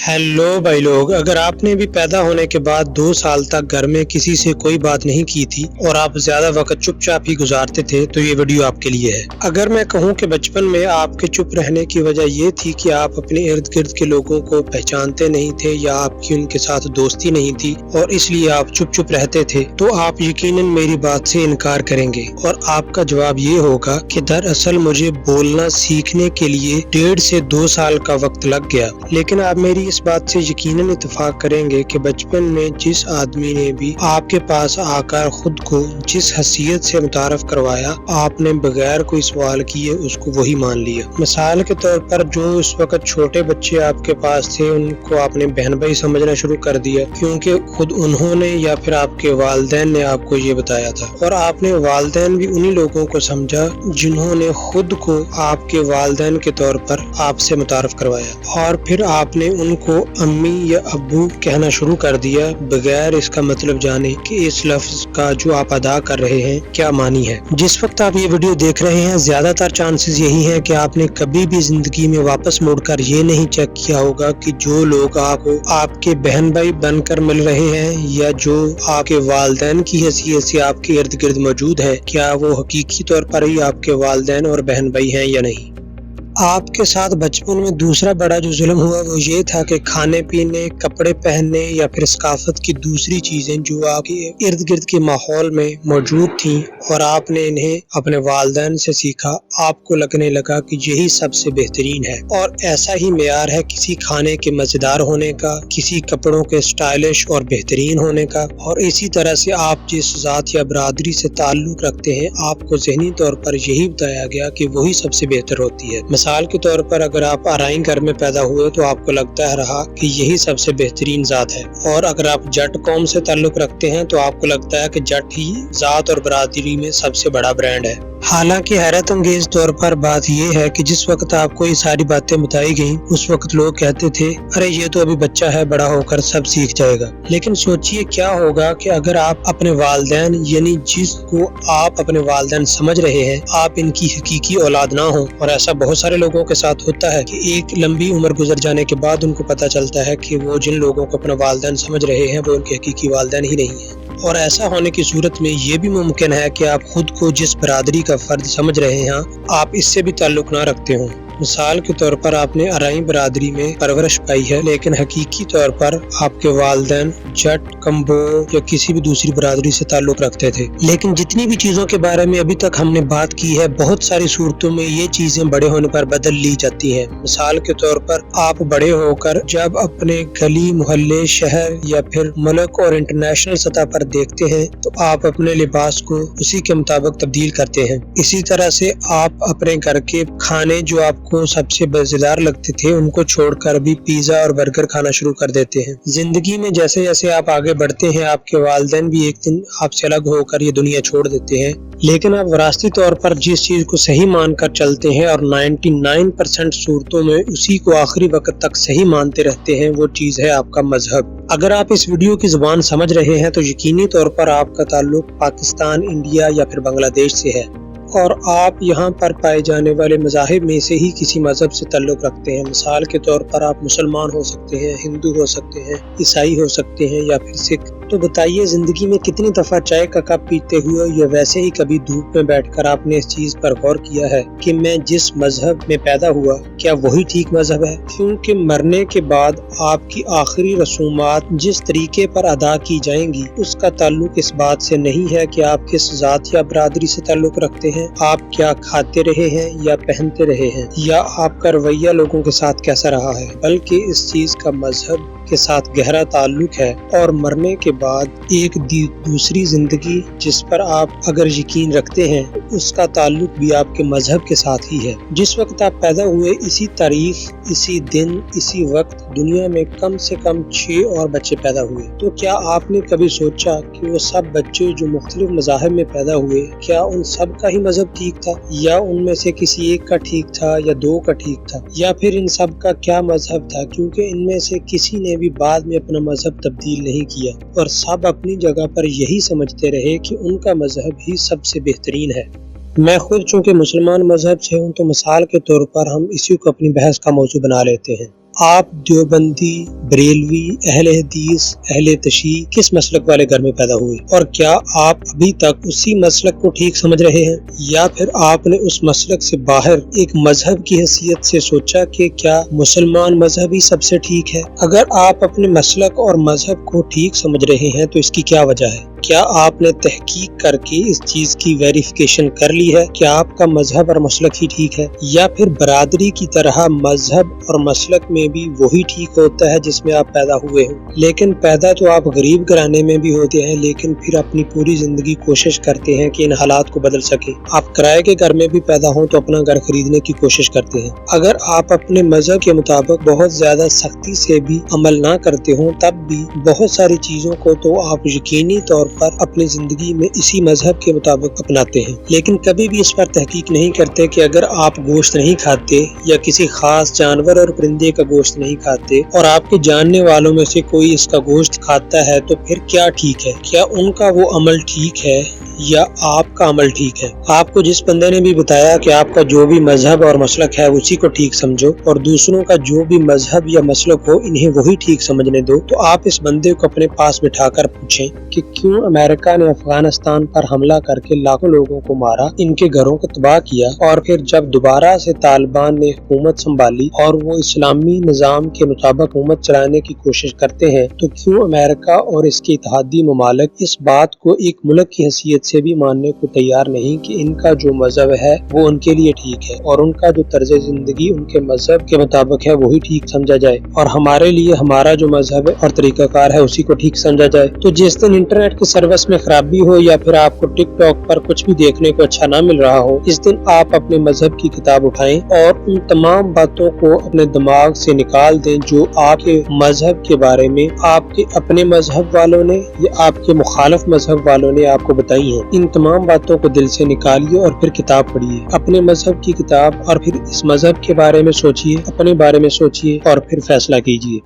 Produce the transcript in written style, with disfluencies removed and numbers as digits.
Hello भाई लोग, अगर आपने भी पैदा होने के बाद 2 साल तक घर में किसी से कोई बात नहीं की थी और आप ज्यादा वक्त चुपचाप ही गुजारते थे तो ये वीडियो आपके लिए है। अगर मैं कहूँ कि बचपन में आपके चुप रहने की वजह ये थी कि आप अपने इर्द गिर्द के लोगों को पहचानते नहीं थे या आपकी उनके साथ दोस्ती नहीं थी और इसलिए आप चुप चुप रहते थे, तो आप यकीनन मेरी बात से इनकार करेंगे और आपका जवाब ये होगा कि दरअसल मुझे बोलना सीखने के लिए 1.5 से 2 साल का वक्त लग गया। लेकिन आप मेरी इस बात से यकीनन इत्तेफाक करेंगे कि बचपन में जिस आदमी ने भी आपके पास आकर खुद को जिस हसीयत से मुतारफ करवाया, आपने बगैर कोई सवाल किए उसको वही मान लिया। मिसाल के तौर पर जो उस वक्त छोटे बच्चे आपके पास थे उनको आपने बहन भाई समझना शुरू कर दिया क्योंकि खुद उन्होंने या फिर आपके वालिदैन ने आपको ये बताया था, और आपने वालिदैन भी उन्हीं लोगों को समझा जिन्होंने खुद को आपके वालिदैन के तौर पर आपसे मुतारफ करवाया, और फिर आपने उनको अम्मी या अब्बू कहना शुरू कर दिया बगैर इसका मतलब जाने कि इस लफ्ज का जो आप अदा कर रहे हैं क्या मानी है। जिस वक्त आप ये वीडियो देख रहे हैं ज्यादातर चांसेस यही हैं कि आपने कभी भी जिंदगी में वापस मुड़कर ये नहीं चेक किया होगा कि जो लोग आपको आपके बहन भाई बनकर मिल रहे हैं या जो आपके वालिदैन की हैसियत से आपके इर्द गिर्द मौजूद है, क्या वो हकीकी तौर पर ही आपके वालिदैन और बहन भाई हैं या नहीं। आपके साथ बचपन में दूसरा बड़ा जो जुल्म हुआ वो ये था कि खाने पीने, कपड़े पहनने या फिर सकाफत की दूसरी चीजें जो आपके इर्द गिर्द के माहौल में मौजूद थीं और आपने इन्हें अपने वालिदैन से सीखा, आपको लगने लगा कि यही सबसे बेहतरीन है। और ऐसा ही मेयार है किसी खाने के मजेदार होने का, किसी कपड़ों के स्टाइलिश और बेहतरीन होने का, और इसी तरह से आप जिस जात या बरादरी से ताल्लुक रखते हैं आपको ज़हनी तौर पर यही बताया गया कि वही सबसे बेहतर होती है। मिसाल के तौर पर अगर आप आराइन घर में पैदा हुए तो आपको लगता है रहा कि यही सबसे बेहतरीन जात है, और अगर आप जट कौम से ताल्लुक रखते हैं तो आपको लगता है कि जट ही जात और बरादरी में सबसे बड़ा ब्रांड है। हालांकि हैरत अंगेज तौर पर बात यह है कि जिस वक्त आपको ये सारी बातें बताई गईं उस वक्त लोग कहते थे अरे ये तो अभी बच्चा है, बड़ा होकर सब सीख जाएगा। लेकिन सोचिए क्या होगा कि अगर आप अपने वालिदैन यानी जिसको आप अपने वालिदैन समझ रहे हैं आप इनकी हकीकी औलाद ना हो। और ऐसा बहुत सारे लोगों के साथ होता है कि एक लंबी उम्र गुजर जाने के बाद उनको पता चलता है कि वो जिन लोगों को अपना वालिदैन समझ रहे हैं वो उनके हकीकी वालिदैन ही नहीं है। और ऐसा होने की सूरत में ये भी मुमकिन है कि आप खुद को जिस बरादरी का फर्द समझ रहे हैं आप इससे भी ताल्लुक ना रखते हों। मिसाल के तौर पर आपने अराई बरादरी में परवरिश पाई है लेकिन हकीकी तौर पर आपके वालिदैन जट, कंबो या किसी भी दूसरी बरादरी से ताल्लुक रखते थे। लेकिन जितनी भी चीजों के बारे में अभी तक हमने बात की है, बहुत सारी सूरतों में ये चीजें बड़े होने पर बदल ली जाती हैं। मिसाल के तौर पर आप बड़े होकर जब अपने गली, मोहल्ले, शहर या फिर मुल्क और इंटरनेशनल सतह पर देखते हैं तो आप अपने लिबास को उसी के मुताबिक तब्दील करते हैं। इसी तरह से आप अपने घर के खाने जो आपको सबसे मजेदार लगते थे उनको छोड़कर भी पिज्जा और बर्गर खाना शुरू कर देते हैं। जिंदगी में जैसे जैसे आप आगे बढ़ते हैं आपके वालिदैन भी एक दिन आपसे अलग होकर ये दुनिया छोड़ देते हैं, लेकिन आप विरासती तौर पर जिस चीज को सही मानकर चलते हैं और 99% सूरतों में उसी को आखिरी वक्त तक सही मानते रहते हैं, वो चीज है आपका मजहब। अगर आप इस वीडियो की जुबान समझ रहे हैं तो यकीनी तौर पर आपका ताल्लुक पाकिस्तान, इंडिया या फिर बांग्लादेश से है और आप यहाँ पर पाए जाने वाले मज़ाहिब में से ही किसी मजहब से ताल्लुक रखते हैं। मिसाल के तौर पर आप मुसलमान हो सकते हैं, हिंदू हो सकते हैं, ईसाई हो सकते हैं या फिर सिख। तो बताइए जिंदगी में कितनी दफा चाय का कप पीते हुए या वैसे ही कभी धूप में बैठकर आपने इस चीज पर गौर किया है कि मैं जिस मजहब में पैदा हुआ क्या वही ठीक मजहब है? क्योंकि मरने के बाद आपकी आखिरी रसूमात जिस तरीके पर अदा की जाएंगी उसका ताल्लुक इस बात से नहीं है कि आप किस जात या बरादरी से ताल्लुक रखते हैं, आप क्या खाते रहे हैं या पहनते रहे हैं, या आपका रवैया लोगों के साथ कैसा रहा है, बल्कि इस चीज का मजहब के साथ गहरा ताल्लुक है। और मरने के बाद एक दूसरी जिंदगी जिस पर आप अगर यकीन रखते हैं उसका ताल्लुक भी आपके मजहब के साथ ही है। जिस वक्त आप पैदा हुए इसी तारीख, इसी दिन, इसी वक्त दुनिया में कम से कम 6 और बच्चे पैदा हुए। तो क्या आपने कभी सोचा कि वो सब बच्चे जो मुख्तलिफ मज़ाहिब में पैदा हुए क्या उन सब का ही मजहब ठीक था, या उनमें से किसी एक का ठीक था या 2 का ठीक था, या फिर इन सब का क्या मजहब था? क्योंकि इनमें से किसी ने भी बाद में अपना मजहब तब्दील नहीं किया और सब अपनी जगह पर यही समझते रहे कि उनका मजहब ही सबसे बेहतरीन है। میں خود چونکہ مسلمان مذہب سے ہوں تو مثال کے طور پر ہم اسی کو اپنی بحث کا موضوع بنا لیتے ہیں۔ آپ دیوبندی، بریلوی، اہل حدیث، اہل تشیع کس مسلک والے گھر میں پیدا ہوئے، اور کیا آپ ابھی تک اسی مسلک کو ٹھیک سمجھ رہے ہیں، یا پھر آپ نے اس مسلک سے باہر ایک مذہب کی حیثیت سے سوچا کہ کیا مسلمان مذہب ہی سب سے ٹھیک ہے؟ اگر آپ اپنے مسلک اور مذہب کو ٹھیک سمجھ رہے ہیں تو اس کی کیا وجہ ہے؟ کیا آپ نے تحقیق کر کے اس چیز کی ویریفیکیشن کر لی ہے کہ آپ کا مذہب اور مسلک ہی ٹھیک ہے، یا پھر برادری کی طرح مذہب اور مسلک میں بھی وہی ٹھیک ہوتا ہے جس میں آپ پیدا ہوئے ہوں؟ لیکن پیدا تو آپ غریب گھرانے میں بھی ہوتے ہیں، لیکن پھر اپنی پوری زندگی کوشش کرتے ہیں کہ ان حالات کو بدل سکیں۔ آپ کرائے کے گھر میں بھی پیدا ہوں تو اپنا گھر خریدنے کی کوشش کرتے ہیں۔ اگر آپ اپنے مذہب کے مطابق بہت زیادہ سختی سے بھی عمل نہ کرتے ہوں تب بھی بہت ساری چیزوں کو تو آپ یقینی طور پر اپنی زندگی میں اسی مذہب کے مطابق اپناتے ہیں، لیکن کبھی بھی اس پر تحقیق نہیں کرتے کہ اگر آپ گوشت نہیں کھاتے یا کسی خاص جانور اور پرندے کا گوشت نہیں کھاتے اور آپ کے جاننے والوں میں سے کوئی اس کا گوشت کھاتا ہے تو پھر کیا ٹھیک ہے؟ کیا ان کا وہ عمل ٹھیک ہے یا آپ کا عمل ٹھیک ہے؟ آپ کو جس بندے نے بھی بتایا کہ آپ کا جو بھی مذہب اور مسلک ہے اسی کو ٹھیک سمجھو اور دوسروں کا جو بھی مذہب یا مسلک ہو انہیں وہی ٹھیک سمجھنے دو، تو آپ اس بندے کو اپنے پاس بٹھا کر پوچھیں کہ کیوں امریکہ نے افغانستان پر حملہ کر کے لاکھوں لوگوں کو مارا، ان کے گھروں کو تباہ کیا، اور پھر جب دوبارہ سے طالبان نے حکومت سنبھالی اور وہ اسلامی نظام کے مطابق حکومت چلانے کی کوشش کرتے ہیں تو کیوں امریکہ اور اس کے اتحادی ممالک اس بات کو ایک ملک کی حیثیت سے بھی ماننے کو تیار نہیں کہ ان کا جو مذہب ہے وہ ان کے لیے ٹھیک ہے اور ان کا جو طرز زندگی ان کے مذہب کے مطابق ہے وہی ٹھیک سمجھا جائے، اور ہمارے لیے ہمارا جو مذہب ہے اور طریقہ کار ہے اسی کو ٹھیک سمجھا جائے؟ تو جس دن انٹرنیٹ کی سروس میں خرابی ہو یا پھر آپ کو ٹک ٹاک پر کچھ بھی دیکھنے کو اچھا نہ مل رہا ہو، اس دن آپ اپنے مذہب کی کتاب اٹھائیں اور ان تمام باتوں کو اپنے دماغ سے نکال دیں جو آپ کے مذہب کے بارے میں آپ کے اپنے مذہب والوں نے یا آپ کے مخالف مذہب والوں نے آپ کو بتائی ہیں۔ ان تمام باتوں کو دل سے نکالیے اور پھر کتاب پڑھیے، اپنے مذہب کی کتاب، اور پھر اس مذہب کے بارے میں سوچیے، اپنے بارے میں سوچیے اور پھر فیصلہ کیجیے۔